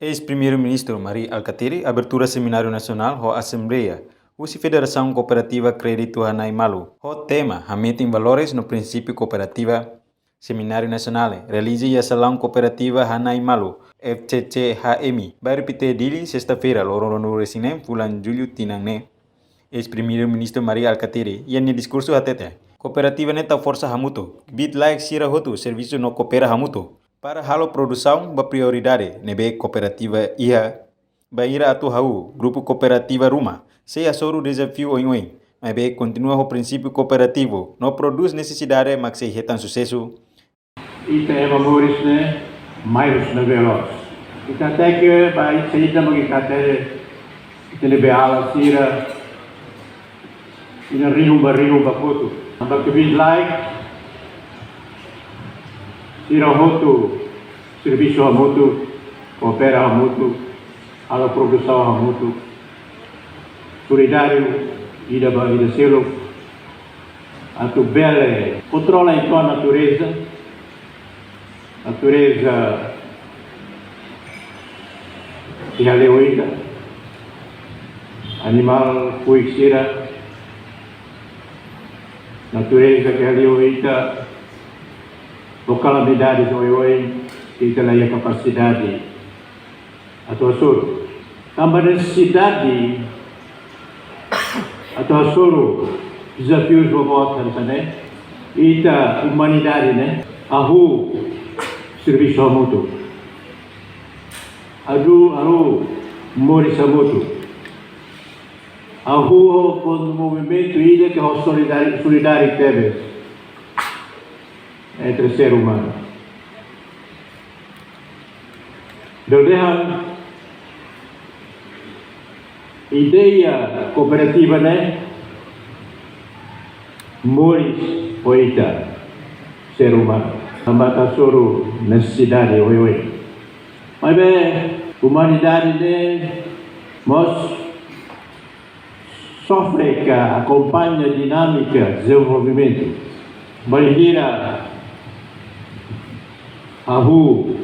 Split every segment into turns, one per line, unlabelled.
Ex-Primeiro-Ministro Mari Alkatiri abertura Seminário Nacional ho Assembleia, usi Federação Cooperativa Crédito Hanai Malu. O tema, Metem Valores no Princípio Cooperativa Seminário Nacional, realize a Salão Cooperativa Hanai Malu, FCCHM. Vai repetir dili sexta-feira, loro no Resinem, bulan Julho Tinangne. Ex-Primeiro-Ministro Mari Alkatiri, e no discurso atete. Cooperativa neta força hamuto, bit like sira hotu, serviço no coopera hamuto. Para halo produção, ba prioridade, nebe cooperativa ia, baira atu hau, grupo cooperativa Ruma, sei assoru desafio oin, mas be continua o princípio cooperativo, não produz necessidade, mas sei retan sucesso.
Ita é valores, né, mais na veloz. E até que vai sair da magicate, telebeala, sira, e na rinumba foto. Amba que vim like, sira hotu, serviço hamutu, coopera hamutu, ala produção hamutu, solidário, ida selo, atu bele, controla então a natureza que aleoita, animal fuixira, natureza que aleoita, calamidades oi, que tem a capacidade atuação. Também necessidade atuação desafios robóticos, né? E a humanidade, né? Ahu serviço mútuo. Ahu moris mútuo. Ahu com o movimento ida que é solidariedade entre ser humano. Dolehan ideia cooperativa, né? Moris poeta ser humano. Tambata soro necessidade oi. Mas bem, humanidade né? Mas sofre que acompanha a dinâmica de desenvolvimento. Barreira ahu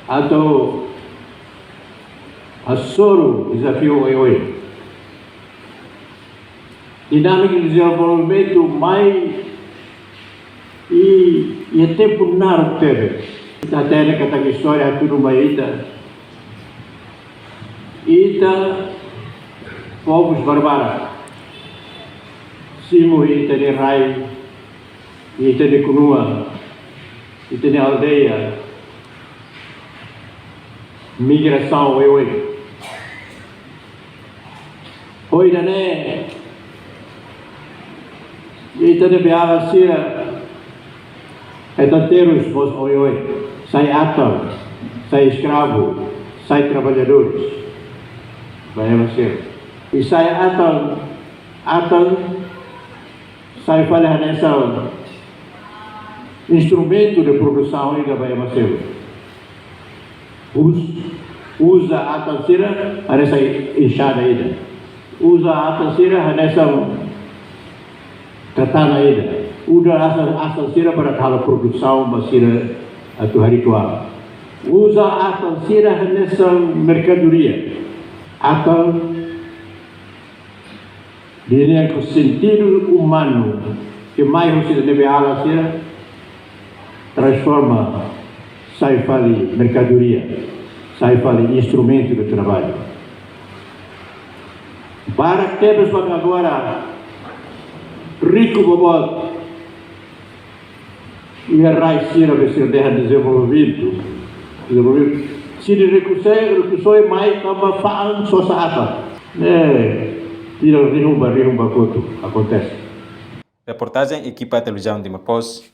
atau asoro desafio oi. Dinâmica de desenvolvimento mais e tempo naro teve. Até na kata história tudo mais ita povos barbaros. Simo ita de rai, ita de kunua, ita de aldeia. Migração oi. Oi né? Ita de beala sira é tanteros vos oi. Sai atão, sai escravo, sai trabalhadores. Vai ser. E sai atão, sai falha nessa instrumento de produção ainda vai ser. Usa a tansira nessa enxada ainda. Usa a tansira nessa katana ainda. Usa a tansira para tal produção basira atau ritual. Usa a tansira nessa mercadoria. Atau dirinya com sentido humano que mais você deve alasir transforma sai fali mercadoria, sai fali instrumento de trabalho. Para que pessoas agora rico bobot e a raiz sira ser de desenvolvimento, se de recurso é mais para falar só saata, tira rinumba acontece.
Reportagem equipa televisão de Mapos.